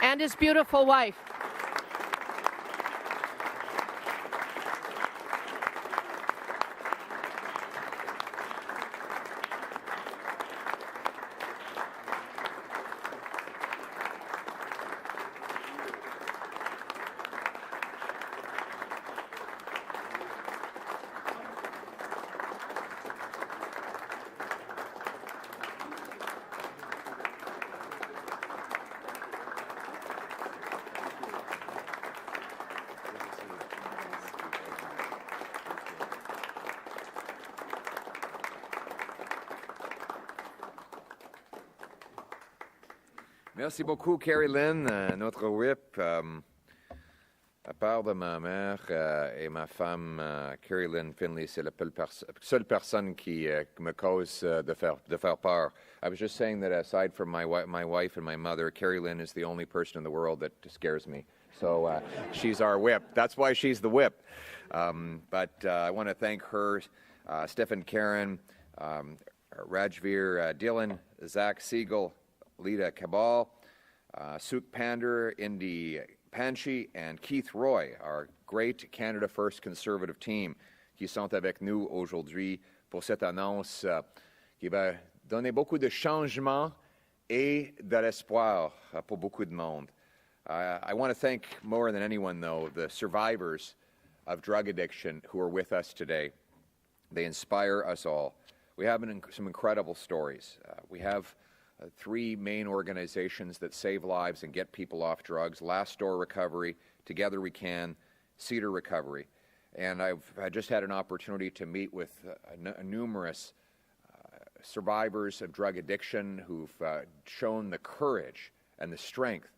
and his beautiful wife. Merci beaucoup, Carrie Lynn, notre whip. À part de ma mère et ma femme, Carrie Lynn Finley, c'est la seule personne qui me cause de faire peur. I was just saying that aside from my wife and my mother, Carrie Lynn is the only person in the world that scares me. So she's our whip. That's why she's the whip. But I want to thank her, Stephen Karen, Rajveer Dillon, Zach Siegel, Lita Cabal, Suk Pander, Indy Panchi, and Keith Roy, our great Canada First Conservative team, qui sont avec nous aujourd'hui pour cette annonce qui va donner beaucoup de changements et de l'espoir pour beaucoup de monde. I want to thank more than anyone, though, the survivors of drug addiction who are with us today. They inspire us all. We have some incredible stories. We have three main organizations that save lives and get people off drugs: Last Door Recovery, Together We Can, Cedar Recovery. And I just had an opportunity to meet with numerous survivors of drug addiction who've shown the courage and the strength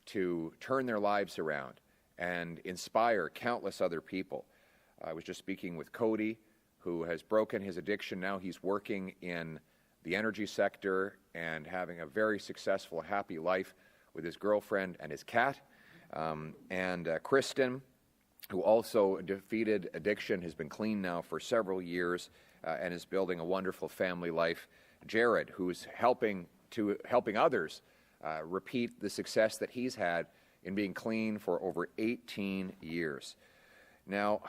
to turn their lives around and inspire countless other people. I was just speaking with Cody, who has broken his addiction. Now he's working in the energy sector and having a very successful, happy life with his girlfriend and his cat. And Kristen, who also defeated addiction, has been clean now for several years and is building a wonderful family life. Jared, who's helping others repeat the success that he's had in being clean for over 18 years. Now,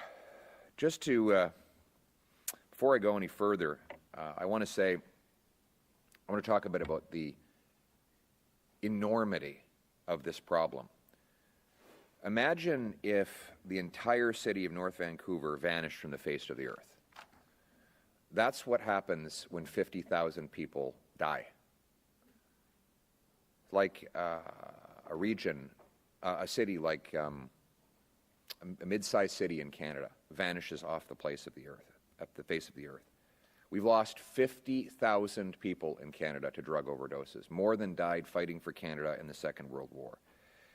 just to, before I go any further, I want to talk a bit about the enormity of this problem. Imagine if the entire city of North Vancouver vanished from the face of the earth. That's what happens when 50,000 people die. Like a region, a city like a mid-sized city in Canada vanishes off the face of the earth. We've lost 50,000 people in Canada to drug overdoses, more than died fighting for Canada in the Second World War.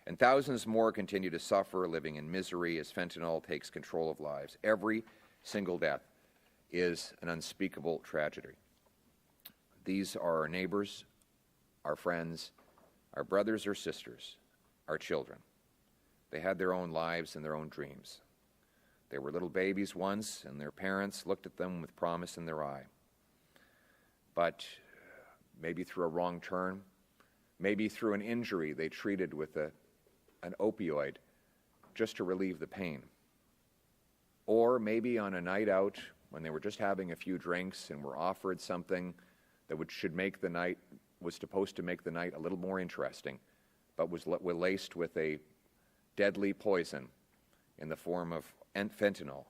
And thousands more continue to suffer, living in misery as fentanyl takes control of lives. Every single death is an unspeakable tragedy. These are our neighbors, our friends, our brothers or sisters, our children. They had their own lives and their own dreams. They were little babies once, and their parents looked at them with promise in their eye. But maybe through a wrong turn, maybe through an injury they treated with an opioid just to relieve the pain. Or maybe on a night out when they were just having a few drinks and were offered something that was supposed to make the night a little more interesting, but was laced with a deadly poison in the form of fentanyl.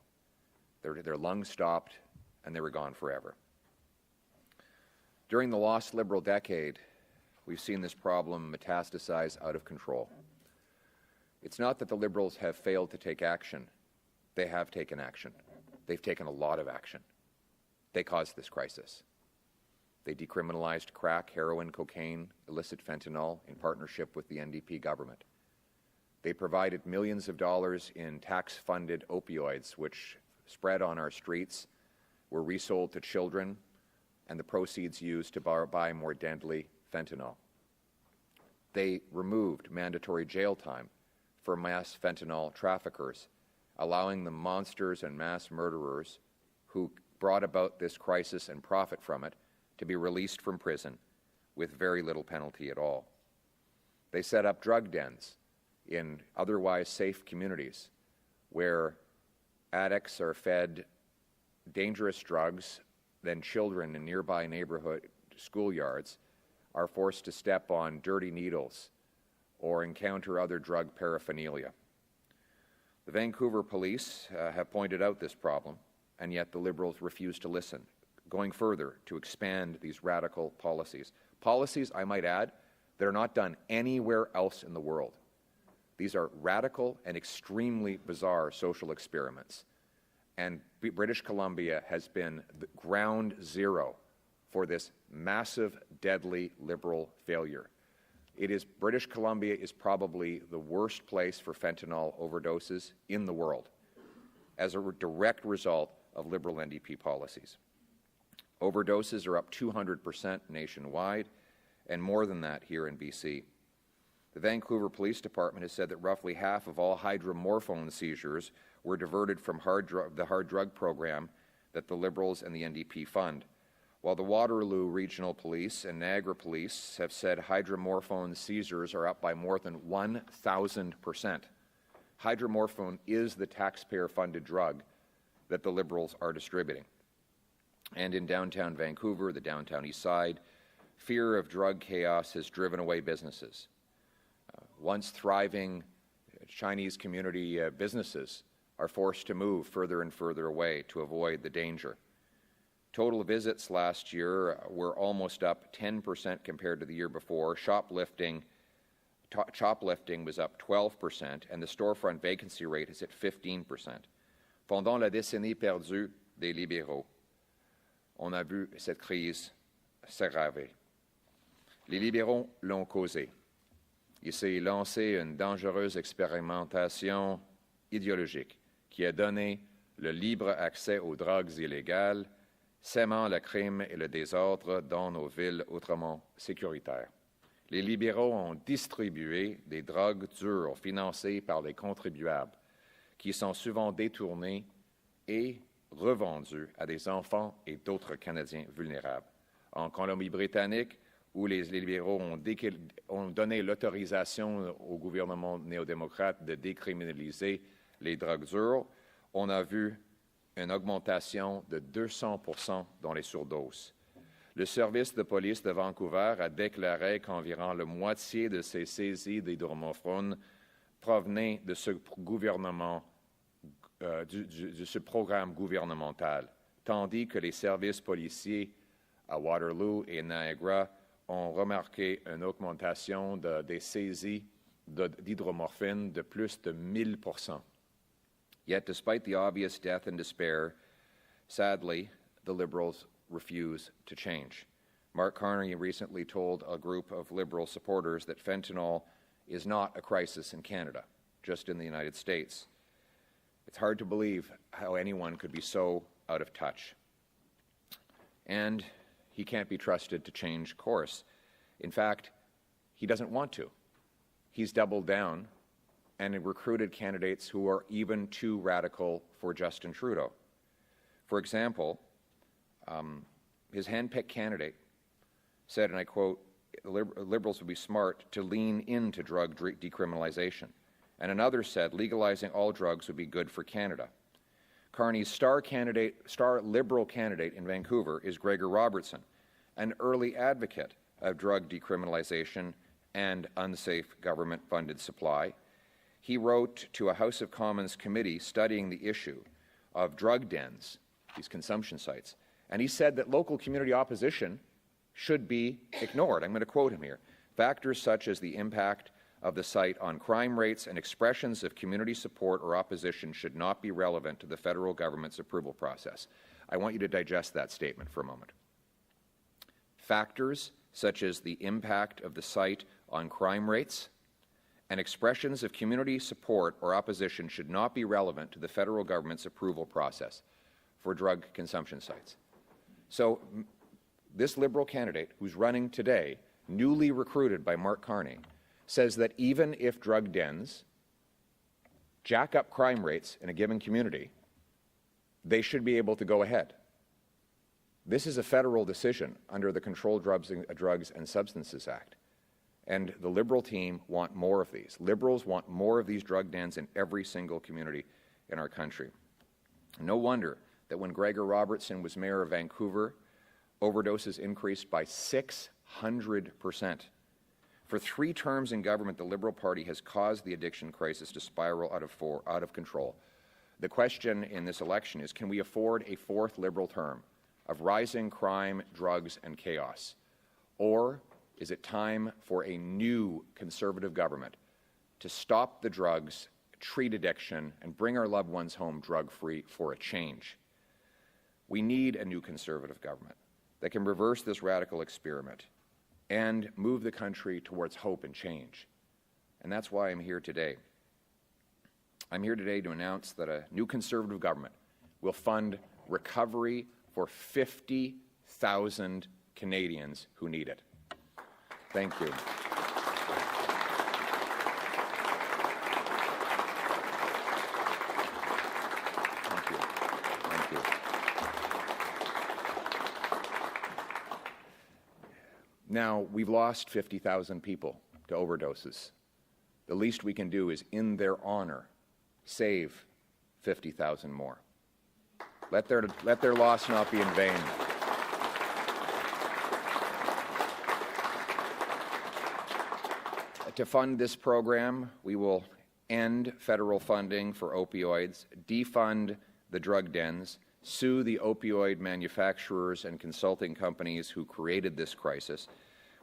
Their lungs stopped and they were gone forever. During the lost Liberal decade, we've seen this problem metastasize out of control. It's not that the Liberals have failed to take action. They have taken action. They've taken a lot of action. They caused this crisis. They decriminalized crack, heroin, cocaine, illicit fentanyl in partnership with the NDP government. They provided millions of dollars in tax-funded opioids, which spread on our streets, were resold to children, and the proceeds used to buy more deadly fentanyl. They removed mandatory jail time for mass fentanyl traffickers, allowing the monsters and mass murderers who brought about this crisis and profit from it to be released from prison with very little penalty at all. They set up drug dens in otherwise safe communities where addicts are fed dangerous drugs, then children in nearby neighborhood schoolyards are forced to step on dirty needles or encounter other drug paraphernalia. The Vancouver police have pointed out this problem, and yet the Liberals refuse to listen, going further to expand these radical policies. Policies, I might add, that are not done anywhere else in the world. These are radical and extremely bizarre social experiments. And British Columbia has been the ground zero for this massive, deadly Liberal failure. British Columbia is probably the worst place for fentanyl overdoses in the world as a direct result of Liberal NDP policies. Overdoses are up 200% nationwide, and more than that here in BC. The Vancouver Police Department has said that roughly half of all hydromorphone seizures were diverted from the hard drug program that the Liberals and the NDP fund, while the Waterloo Regional Police and Niagara Police have said hydromorphone seizures are up by more than 1,000%. Hydromorphone is the taxpayer-funded drug that the Liberals are distributing. And in downtown Vancouver, the downtown east side, fear of drug chaos has driven away businesses. Once thriving Chinese community businesses are forced to move further and further away to avoid the danger. Total visits last year were almost up 10% compared to the year before. Shoplifting was up 12%, and the storefront vacancy rate is at 15%. Pendant la décennie perdue des libéraux, on a vu cette crise s'aggraver. Les libéraux l'ont causée. Il s'est lancé une dangereuse expérimentation idéologique qui a donné le libre accès aux drogues illégales, sèmant le crime et le désordre dans nos villes autrement sécuritaires. Les libéraux ont distribué des drogues dures financées par les contribuables qui sont souvent détournées et revendues à des enfants et d'autres Canadiens vulnérables. En Colombie-Britannique, où les libéraux ont donné l'autorisation au gouvernement néo-démocrate de décriminaliser les drogues dures, on a vu une augmentation de 200% dans les surdoses. Le service de police de Vancouver a déclaré qu'environ la moitié de ces saisies d'hydromorphone provenaient de ce gouvernement, de ce programme gouvernemental, tandis que les services policiers à Waterloo et Niagara ont remarqué une augmentation des saisies d'hydromorphine de plus de 1000%. Yet, despite the obvious death and despair, sadly, the Liberals refuse to change. Mark Carney recently told a group of Liberal supporters that fentanyl is not a crisis in Canada, just in the United States. It's hard to believe how anyone could be so out of touch. And he can't be trusted to change course. In fact, he doesn't want to. He's doubled down and recruited candidates who are even too radical for Justin Trudeau. For example, his hand-picked candidate said, and I quote, Liberals would be smart to lean into drug decriminalization. And another said, legalizing all drugs would be good for Canada. Carney's star Liberal candidate in Vancouver is Gregor Robertson, an early advocate of drug decriminalization and unsafe government-funded supply. He wrote to a House of Commons committee studying the issue of drug dens, these consumption sites, and he said that local community opposition should be ignored. I'm going to quote him here. Factors such as the impact of the site on crime rates and expressions of community support or opposition should not be relevant to the federal government's approval process. I want you to digest that statement for a moment. Factors such as the impact of the site on crime rates and expressions of community support or opposition should not be relevant to the federal government's approval process for drug consumption sites. So this Liberal candidate who's running today, newly recruited by Mark Carney, says that even if drug dens jack up crime rates in a given community, they should be able to go ahead. This is a federal decision under the Controlled Drugs and Substances Act. And the Liberal team want more of these. Liberals want more of these drug dens in every single community in our country. No wonder that when Gregor Robertson was mayor of Vancouver, overdoses increased by 600%. For 3 terms in government, the Liberal Party has caused the addiction crisis to spiral out of control. The question in this election is, can we afford a 4th Liberal term of rising crime, drugs, and chaos? Or is it time for a new Conservative government to stop the drugs, treat addiction, and bring our loved ones home drug-free for a change? We need a new Conservative government that can reverse this radical experiment and move the country towards hope and change. And that's why I'm here today. I'm here today to announce that a new Conservative government will fund recovery for 50,000 Canadians who need it. Thank you. Thank you. Thank you. Now, we've lost 50,000 people to overdoses. The least we can do is, in their honor, save 50,000 more. Let their loss not be in vain. To fund this program, we will end federal funding for opioids, defund the drug dens, sue the opioid manufacturers and consulting companies who created this crisis.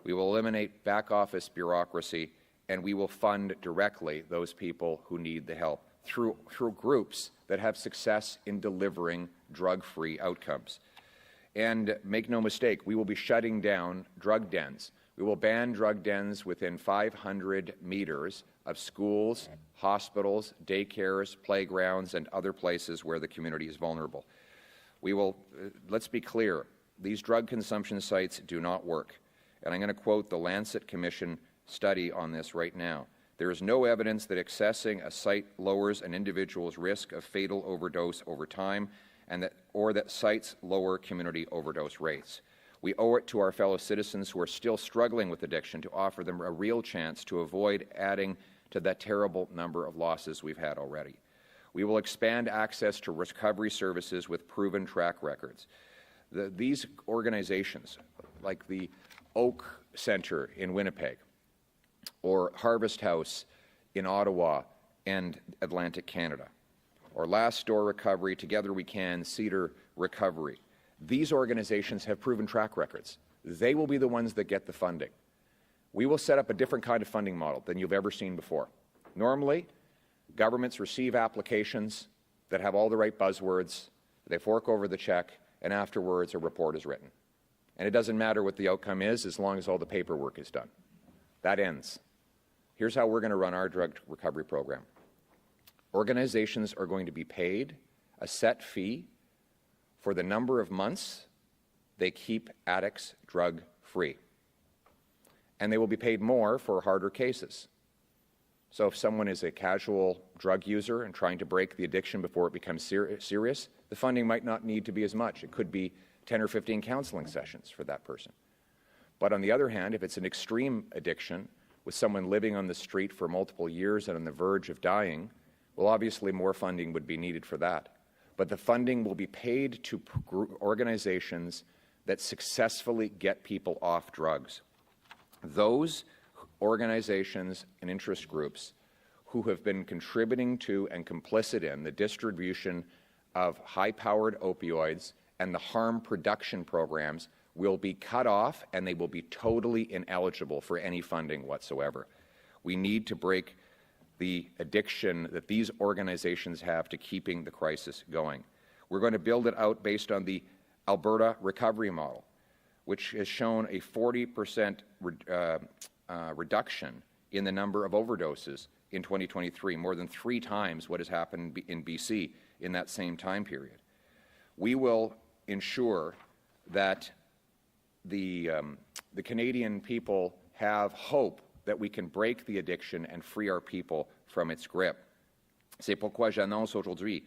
We will eliminate back-office bureaucracy, and we will fund directly those people who need the help through groups that have success in delivering drug-free outcomes. And make no mistake, we will be shutting down drug dens. We will ban drug dens within 500 meters of schools, hospitals, daycares, playgrounds, and other places where the community is vulnerable. We will, let's be clear, these drug consumption sites do not work. And I'm going to quote the Lancet Commission study on this right now. There is no evidence that accessing a site lowers an individual's risk of fatal overdose over time, or that sites lower community overdose rates. We owe it to our fellow citizens who are still struggling with addiction to offer them a real chance to avoid adding to that terrible number of losses we've had already. We will expand access to recovery services with proven track records. These organizations, like the Oak Centre in Winnipeg, or Harvest House in Ottawa and Atlantic Canada, or Last Door Recovery, Together We Can, Cedar Recovery. These organizations have proven track records. They will be the ones that get the funding. We will set up a different kind of funding model than you've ever seen before. Normally, governments receive applications that have all the right buzzwords, they fork over the check, and afterwards a report is written. And it doesn't matter what the outcome is as long as all the paperwork is done. That ends. Here's how we're going to run our drug recovery program. Organizations are going to be paid a set fee for the number of months they keep addicts drug-free. And they will be paid more for harder cases. So if someone is a casual drug user and trying to break the addiction before it becomes serious, the funding might not need to be as much. It could be 10 or 15 counseling sessions for that person. But on the other hand, if it's an extreme addiction with someone living on the street for multiple years and on the verge of dying, well, obviously more funding would be needed for that. But the funding will be paid to organizations that successfully get people off drugs. Those organizations and interest groups who have been contributing to and complicit in the distribution of high-powered opioids and the harm production programs will be cut off, and they will be totally ineligible for any funding whatsoever. We need to break the addiction that these organizations have to keeping the crisis going. We're going to build it out based on the Alberta recovery model, which has shown a 40% reduction in the number of overdoses in 2023, more than 3 times what has happened in BC in that same time period. We will ensure that the Canadian people have hope that we can break the addiction and free our people from its grip. C'est pourquoi j'annonce aujourd'hui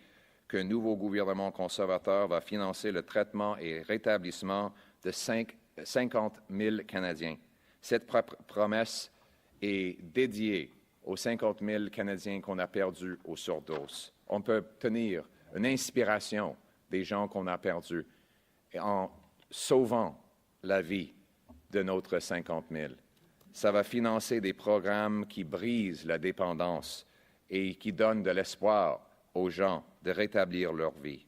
qu'un nouveau gouvernement conservateur va financer le traitement et rétablissement de 50 000 Canadiens. Cette promesse est dédié aux 50 000 Canadiens qu'on a perdus aux surdoses. On peut obtenir une inspiration des gens qu'on a perdus en sauvant la vie de notre 50 000. Ça va financer des programmes qui brisent la dépendance et qui donnent de l'espoir aux gens de rétablir leur vie.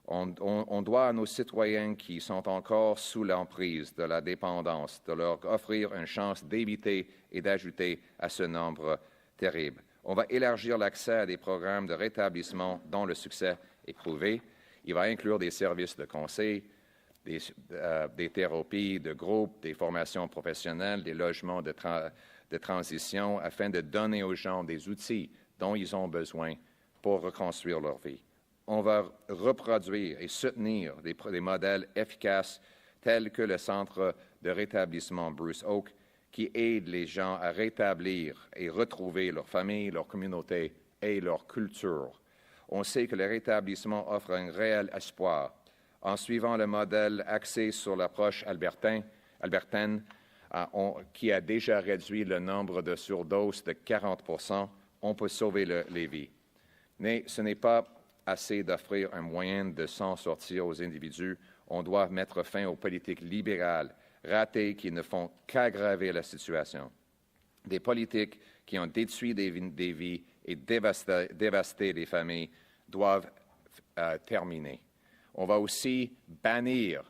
On doit à nos citoyens qui sont encore sous l'emprise de la dépendance de leur offrir une chance d'éviter et d'ajouter à ce nombre terrible. On va élargir l'accès à des programmes de rétablissement dont le succès est prouvé. Il va inclure des services de conseil, des thérapies de groupe, des formations professionnelles, des logements de transition afin de donner aux gens des outils dont ils ont besoin pour reconstruire leur vie. On va reproduire et soutenir des modèles efficaces tels que le Centre de rétablissement Bruce Oak qui aide les gens à rétablir et retrouver leur famille, leur communauté et leur culture. On sait que le rétablissement offre un réel espoir. En suivant le modèle axé sur l'approche albertaine, qui a déjà réduit le nombre de surdoses de 40 %, on peut sauver les vies. Mais ce n'est pas assez d'offrir un moyen de s'en sortir aux individus. On doit mettre fin aux politiques libérales ratées qui ne font qu'aggraver la situation. Des politiques qui ont détruit des vies et dévasté des familles doivent terminer. On va aussi bannir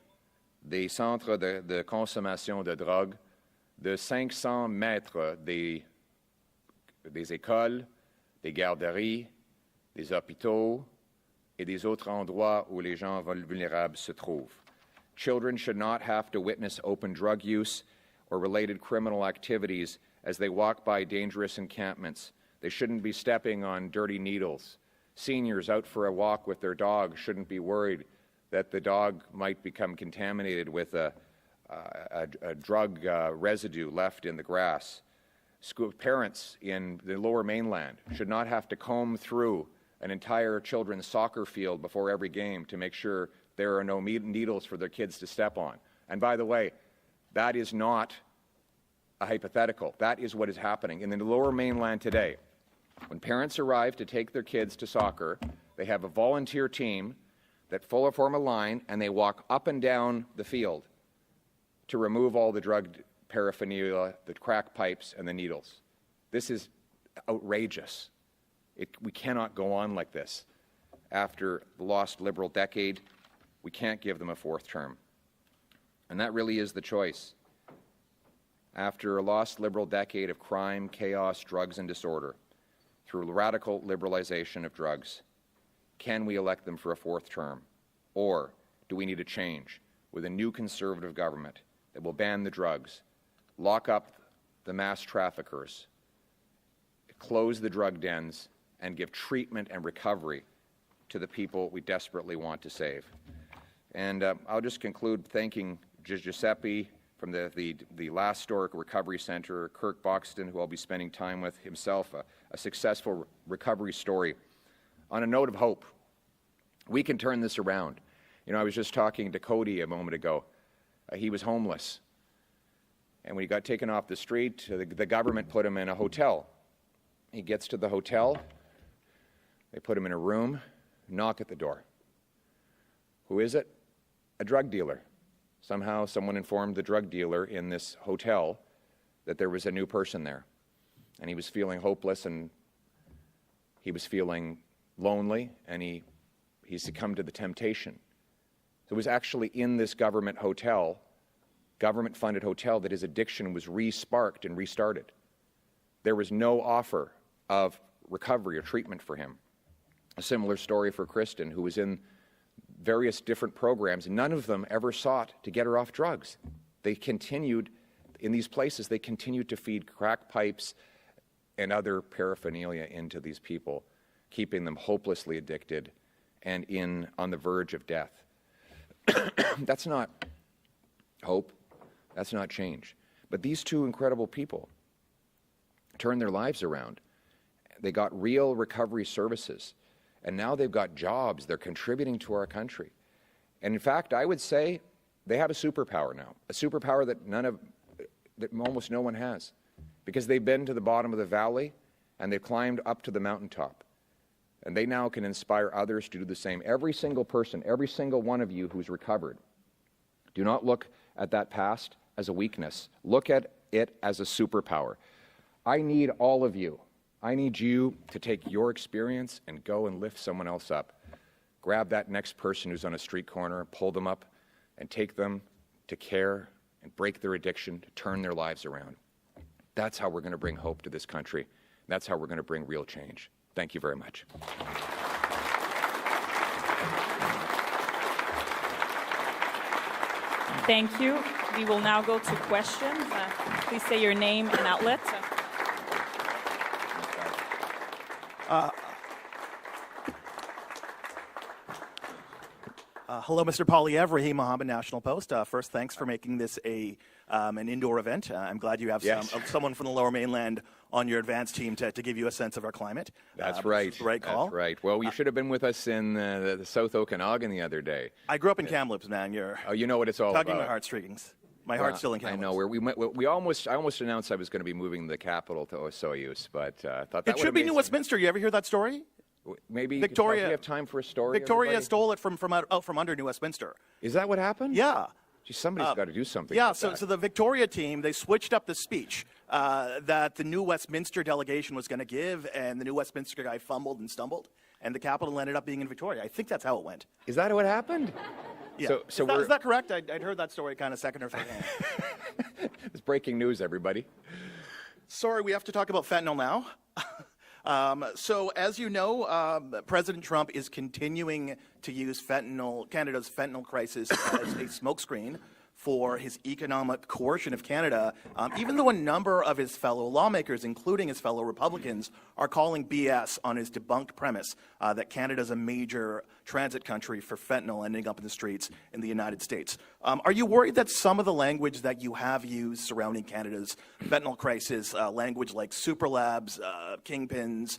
des centres de consommation de drogue de 500 mètres des écoles, des garderies, des hôpitaux et des autres endroits où les gens vulnérables se trouvent. Children should not have to witness open drug use or related criminal activities as they walk by dangerous encampments. They shouldn't be stepping on dirty needles. Seniors out for a walk with their dog shouldn't be worried that the dog might become contaminated with a drug residue left in the grass. School parents in the Lower Mainland should not have to comb through an entire children's soccer field before every game to make sure there are no needles for their kids to step on. And by the way, that is not a hypothetical. That is what is happening. In the Lower Mainland today, when parents arrive to take their kids to soccer, they have a volunteer team that form a line and they walk up and down the field to remove all the drug paraphernalia, the crack pipes, and the needles. This is outrageous. We cannot go on like this. After the lost Liberal decade, we can't give them a fourth term. And that really is the choice. After a lost Liberal decade of crime, chaos, drugs, and disorder, through radical liberalization of drugs, can we elect them for a fourth term? Or do we need a change with a new Conservative government that will ban the drugs, lock up the mass traffickers, close the drug dens, and give treatment and recovery to the people we desperately want to save? And I'll just conclude thanking Giuseppe from the Last Historic Recovery Center, Kirk Boxton, who I'll be spending time with himself, a successful recovery story. On a note of hope, we can turn this around. You know, I was just talking to Cody a moment ago. He was homeless. And when he got taken off the street, the government put him in a hotel. He gets to the hotel. They put him in a room, knock at the door. Who is it? A drug dealer. Somehow someone informed the drug dealer in this hotel that there was a new person there. And he was feeling hopeless and he was feeling lonely and he succumbed to the temptation. So it was actually in this government hotel, government-funded hotel, that his addiction was re-sparked and restarted. There was no offer of recovery or treatment for him. A similar story for Kristen, who was in various different programs. None of them ever sought to get her off drugs. They continued, in these places, they continued to feed crack pipes and other paraphernalia into these people, keeping them hopelessly addicted and on the verge of death. That's not hope. That's not change. But these two incredible people turned their lives around. They got real recovery services. And now they've got jobs. They're contributing to our country. And in fact, I would say they have a superpower now, a superpower that almost no one has. because they've been to the bottom of the valley and they've climbed up to the mountaintop. And they now can inspire others to do the same. Every single person, every single one of you who's recovered, do not look at that past as a weakness. Look at it as a superpower. I need all of you. I need you to take your experience and go and lift someone else up. Grab that next person who's on a street corner, pull them up, and take them to care and break their addiction, to turn their lives around. That's how we're going to bring hope to this country. That's how we're going to bring real change. Thank you very much. Thank you. We will now go to questions. Please say your name and outlet. Hello, Mr. Poilievre, Rahim Mohammed, National Post. First, thanks for making this an indoor event. I'm glad you have someone from the Lower Mainland on your advance team to give you a sense of our climate. That's right. The right call. That's right. Well, you should have been with us in the South Okanagan the other day. I grew up in Kamloops, man. You know what it's all tugging about. my heartstrings. My heart's still in Kamloops. I know. I almost announced I was going to be moving the capital to Osoyoos, but I thought that it should be New Westminster. You ever hear that story? Maybe Victoria. We have time for a story. Victoria everybody? stole it from under New Westminster. Is that what happened? Yeah. Gee, somebody's got to do something. Yeah, so the Victoria team, they switched up the speech that the New Westminster delegation was going to give, and the New Westminster guy fumbled and stumbled, and the capital ended up being in Victoria. I think that's how it went. Is that what happened? Yeah. Is that correct? I'd heard that story kind of second or third hand. It's breaking news, everybody. Sorry, we have to talk about fentanyl now. So, as you know, President Trump is continuing to use Canada's fentanyl crisis as a smokescreen for his economic coercion of Canada, even though a number of his fellow lawmakers, including his fellow Republicans, are calling BS on his debunked premise that Canada is a major transit country for fentanyl ending up in the streets in the United States. Are you worried that some of the language that you have used surrounding Canada's fentanyl crisis, language like super labs, kingpins,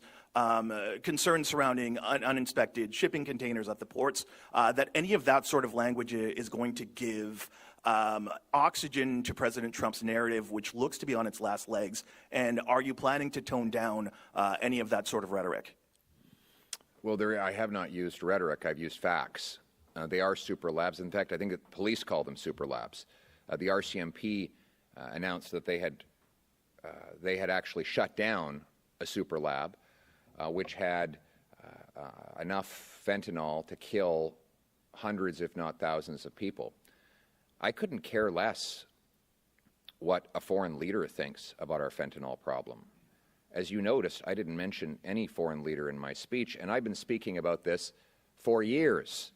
concerns surrounding uninspected shipping containers at the ports, that any of that sort of language is going to give oxygen to President Trump's narrative, which looks to be on its last legs? And are you planning to tone down any of that sort of rhetoric? Well, I have not used rhetoric. I've used facts. They are super labs. In fact, I think the police call them super labs. The RCMP announced that they had actually shut down a super lab, which had enough fentanyl to kill hundreds, if not thousands, of people. I couldn't care less what a foreign leader thinks about our fentanyl problem. As you noticed, I didn't mention any foreign leader in my speech, and I've been speaking about this for years.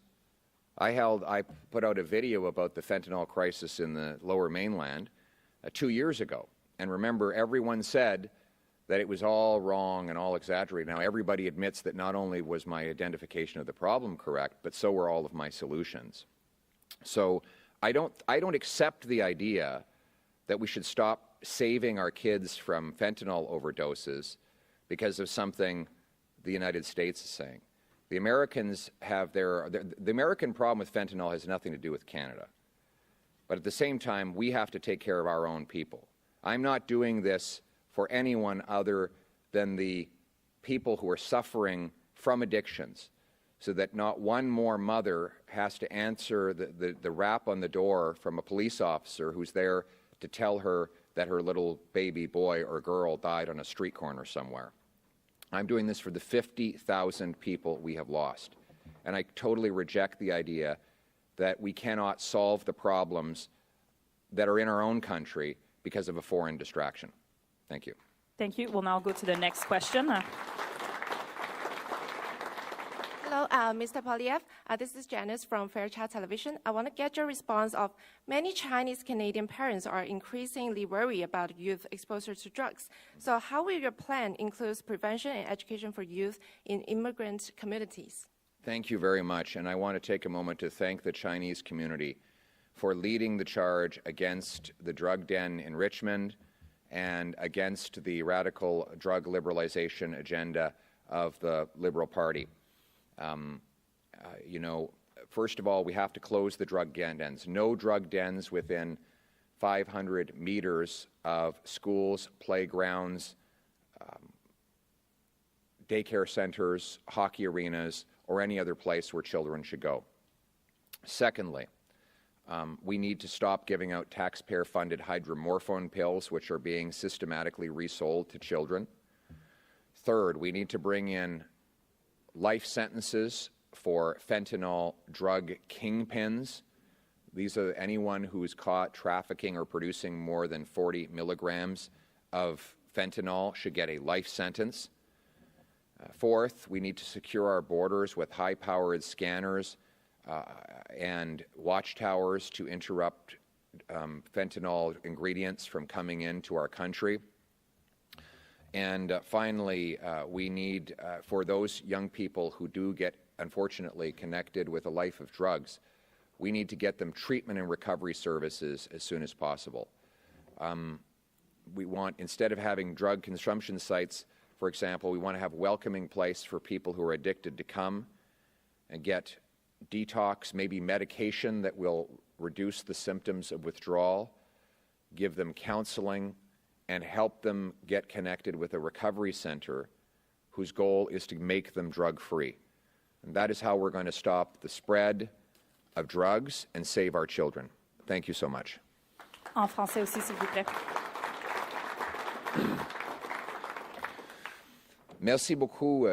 I put out a video about the fentanyl crisis in the Lower Mainland 2 years ago. And remember, everyone said that it was all wrong and all exaggerated. Now, everybody admits that not only was my identification of the problem correct, but so were all of my solutions. So I don't accept the idea that we should stop saving our kids from fentanyl overdoses because of something the United States is saying. The Americans have the American problem with fentanyl has nothing to do with Canada. But at the same time, we have to take care of our own people. I'm not doing this for anyone other than the people who are suffering from addictions, so that not one more mother has to answer the rap on the door from a police officer who's there to tell her that her little baby boy or girl died on a street corner somewhere. I'm doing this for the 50,000 people we have lost. And I totally reject the idea that we cannot solve the problems that are in our own country because of a foreign distraction. Thank you. Thank you. We'll now go to the next question. Hello, Mr. Poilievre. This is Janice from Fairchild Television. I want to get your response of many Chinese Canadian parents are increasingly worried about youth exposure to drugs. So how will your plan include prevention and education for youth in immigrant communities? Thank you very much. And I want to take a moment to thank the Chinese community for leading the charge against the drug den in Richmond and against the radical drug liberalization agenda of the Liberal Party. First of all, we have to close the drug dens. No drug dens within 500 meters of schools, playgrounds, daycare centers, hockey arenas, or any other place where children should go. Secondly, we need to stop giving out taxpayer-funded hydromorphone pills, which are being systematically resold to children. Third, we need to bring in life sentences for fentanyl drug kingpins. These are anyone who is caught trafficking or producing more than 40 milligrams of fentanyl should get a life sentence. Fourth, we need to secure our borders with high-powered scanners and watchtowers to interrupt fentanyl ingredients from coming into our country. And finally, we need, for those young people who do get, unfortunately, connected with a life of drugs, we need to get them treatment and recovery services as soon as possible. We want, instead of having drug consumption sites, for example, we want to have a welcoming place for people who are addicted to come and get detox, maybe medication that will reduce the symptoms of withdrawal, give them counseling, and help them get connected with a recovery center whose goal is to make them drug-free. And that is how we're going to stop the spread of drugs and save our children. Thank you so much. En français aussi, s'il vous plaît. Merci beaucoup.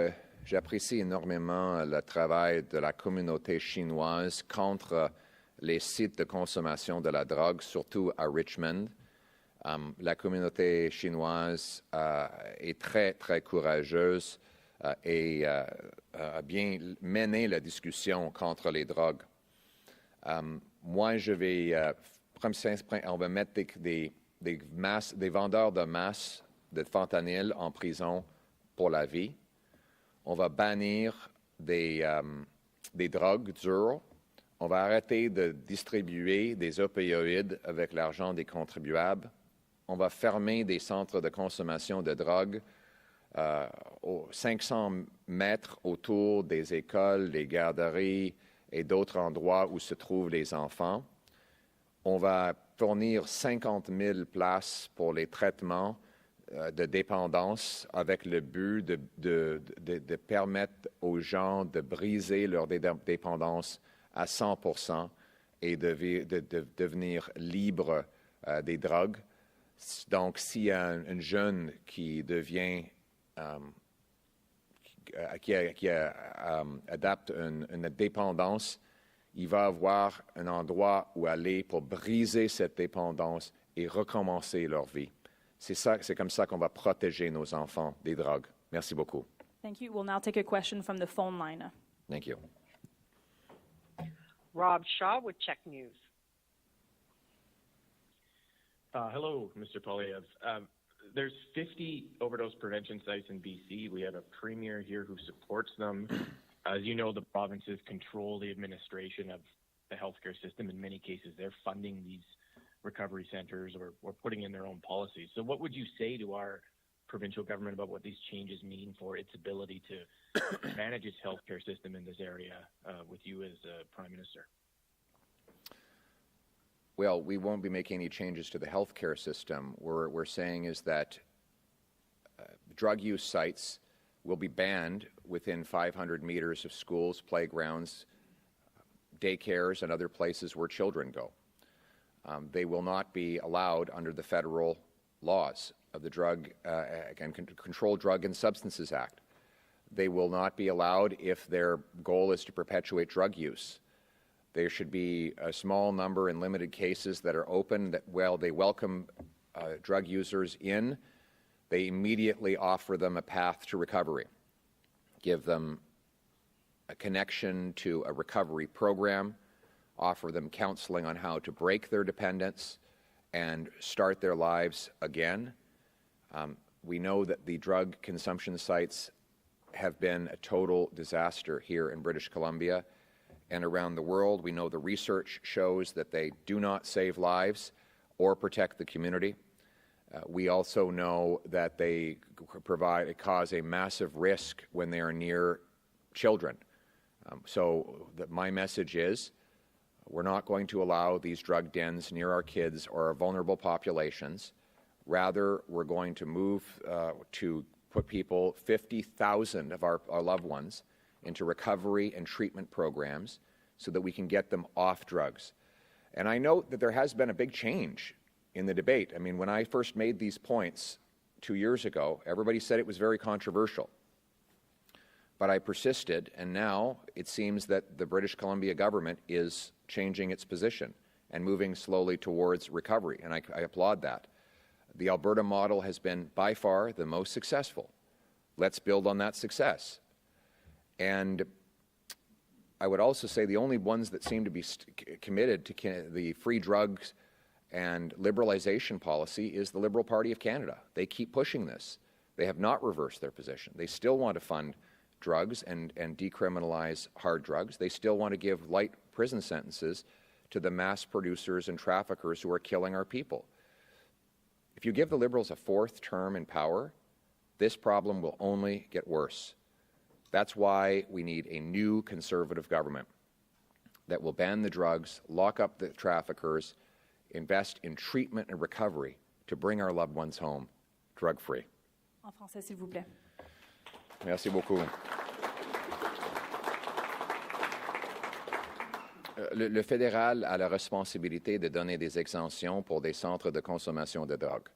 J'apprécie énormément le travail de la communauté chinoise contre les sites de consommation de la drogue, surtout à Richmond. La communauté chinoise est très, très courageuse et a bien mené la discussion contre les drogues. Moi, on va mettre des vendeurs de masse de fentanyl en prison pour la vie. On va bannir des drogues dures. On va arrêter de distribuer des opioïdes avec l'argent des contribuables. On va fermer des centres de consommation de drogue 500 mètres autour des écoles, des garderies et d'autres endroits où se trouvent les enfants. On va fournir 50 000 places pour les traitements de dépendance avec le but de permettre aux gens de briser leur dépendance à 100% et de devenir libres des drogues. Donc, s'il y a un jeune qui devient, adapte une dépendance, il va avoir un endroit où aller pour briser cette dépendance et recommencer leur vie. C'est comme ça qu'on va protéger nos enfants des drogues. Merci beaucoup. Thank you. We'll now take a question from the phone line. Thank you. Rob Shaw with Czech News. Hello, Mr. Polyev. There's 50 overdose prevention sites in BC. We have a premier here who supports them. As you know, the provinces control the administration of the healthcare system. In many cases, they're funding these recovery centers or putting in their own policies. So what would you say to our provincial government about what these changes mean for its ability to manage its healthcare system in this area with you as Prime Minister? Well, we won't be making any changes to the healthcare system. We're saying is that drug use sites will be banned within 500 meters of schools, playgrounds, daycares, and other places where children go. They will not be allowed under the federal laws of the Drug and Controlled Drug and Substances Act. They will not be allowed if their goal is to perpetuate drug use. There should be a small number in limited cases that are open that, while they welcome drug users in, they immediately offer them a path to recovery, give them a connection to a recovery program, offer them counseling on how to break their dependence and start their lives again. We know that the drug consumption sites have been a total disaster here in British Columbia and around the world. We know the research shows that they do not save lives or protect the community. We also know that they cause a massive risk when they are near children. My message is, we're not going to allow these drug dens near our kids or our vulnerable populations. Rather, we're going to move to put people, 50,000 of our loved ones, into recovery and treatment programs so that we can get them off drugs. And I note that there has been a big change in the debate. I mean, when I first made these points 2 years ago, everybody said it was very controversial. But I persisted, and now it seems that the British Columbia government is changing its position and moving slowly towards recovery, and I applaud that. The Alberta model has been by far the most successful. Let's build on that success. And I would also say the only ones that seem to be committed to the free drugs and liberalization policy is the Liberal Party of Canada. They keep pushing this. They have not reversed their position. They still want to fund drugs and decriminalize hard drugs. They still want to give light prison sentences to the mass producers and traffickers who are killing our people. If you give the Liberals a fourth term in power, this problem will only get worse. That's why we need a new Conservative government that will ban the drugs, lock up the traffickers, invest in treatment and recovery to bring our loved ones home drug-free. En français, s'il vous plaît. Merci beaucoup. Le fédéral a la responsabilité de donner des exemptions pour des centres de consommation de drogue.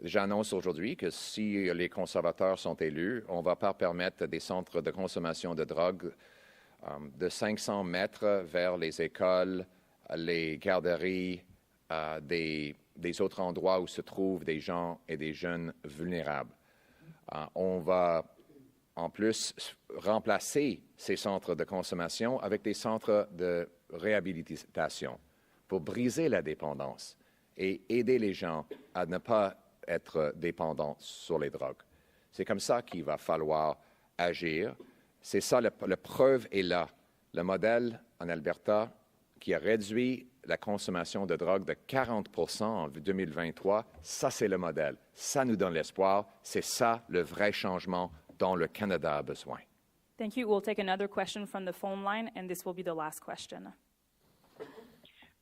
J'annonce aujourd'hui que si les conservateurs sont élus, on ne va pas permettre des centres de consommation de drogue de 500 mètres vers les écoles, les garderies, des autres endroits où se trouvent des gens et des jeunes vulnérables. On va en plus remplacer ces centres de consommation avec des centres de réhabilitation pour briser la dépendance et aider les gens à ne pas être dépendants sur les drogues. C'est comme ça qu'il va falloir agir. C'est ça, la preuve est là. Le modèle en Alberta qui a réduit la consommation de drogue de 40% en 2023, ça c'est le modèle. Ça nous donne l'espoir. C'est ça le vrai changement dont le Canada a besoin. Thank you. We'll take another question from the phone line, and this will be the last question.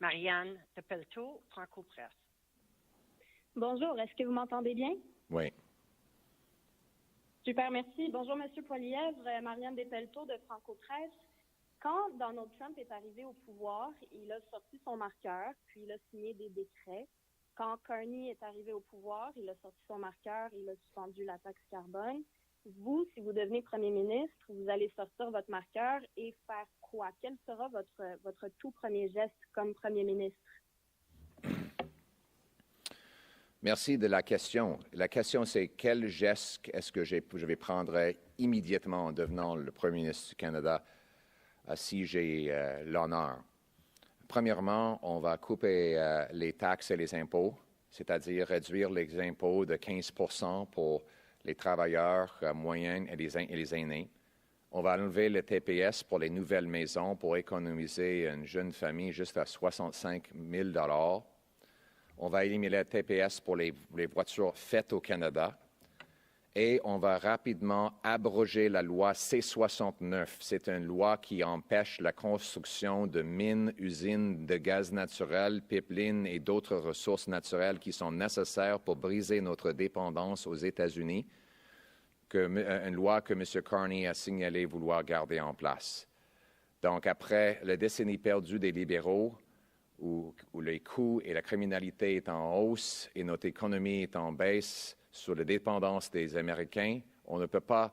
Marianne de Pelletot, Franco-Presse. Bonjour, est-ce que vous m'entendez bien? Oui. Super, merci. Bonjour, M. Poilievre, Marianne Despelletot de Franco-Presse. Quand Donald Trump est arrivé au pouvoir, il a sorti son marqueur, puis il a signé des décrets. Quand Carney est arrivé au pouvoir, il a sorti son marqueur, il a suspendu la taxe carbone. Vous, si vous devenez premier ministre, vous allez sortir votre marqueur et faire quoi? Quel sera votre tout premier geste comme premier ministre? Merci de la question. La question, c'est quel geste est-ce que je vais prendre immédiatement en devenant le premier ministre du Canada si j'ai l'honneur. Premièrement, on va couper les taxes et les impôts, c'est-à-dire réduire les impôts de 15% pour les travailleurs moyens et les aînés. On va enlever le TPS pour les nouvelles maisons pour économiser une jeune famille juste à 65 000 $. On va éliminer le TPS pour les voitures faites au Canada. Et on va rapidement abroger la loi C-69. C'est une loi qui empêche la construction de mines, usines de gaz naturel, pipelines et d'autres ressources naturelles qui sont nécessaires pour briser notre dépendance aux États-Unis, une loi que M. Carney a signalé vouloir garder en place. Donc, après la décennie perdue des libéraux, où les coûts et la criminalité est en hausse et notre économie est en baisse sur la dépendance des Américains, on ne peut pas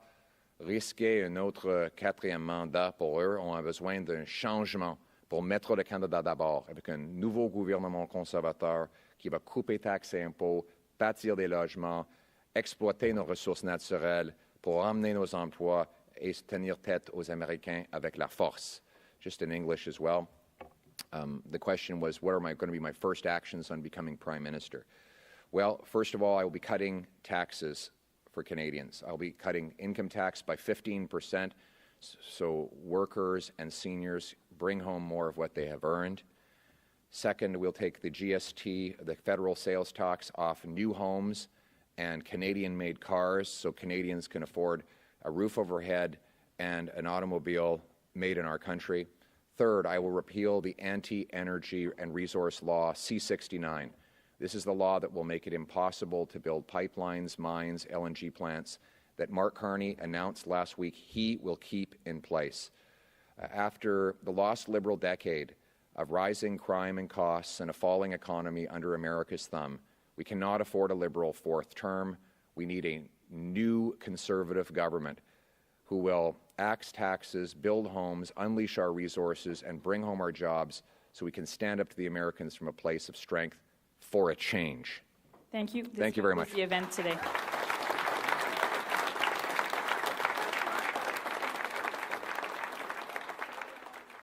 risquer un autre quatrième mandat pour eux. On a besoin d'un changement pour mettre le Canada d'abord, avec un nouveau gouvernement conservateur qui va couper taxes et impôts, bâtir des logements, exploiter nos ressources naturelles pour ramener nos emplois et tenir tête aux Américains avec la force. Just in English as well. The question was, what are going to be my first actions on becoming Prime Minister? Well, first of all, I will be cutting taxes for Canadians. I'll be cutting income tax by 15%, so workers and seniors bring home more of what they have earned. Second, we'll take the GST, the federal sales tax, off new homes and Canadian-made cars so Canadians can afford a roof overhead and an automobile made in our country. Third, I will repeal the Anti-Energy and Resource Law C-69, This is the law that will make it impossible to build pipelines, mines, LNG plants that Mark Carney announced last week he will keep in place. After the lost Liberal decade of rising crime and costs and a falling economy under America's thumb, we cannot afford a Liberal fourth term. We need a new Conservative government who will axe taxes, build homes, unleash our resources, and bring home our jobs so we can stand up to the Americans from a place of strength for a change. Thank you. Thank you very much. The event today.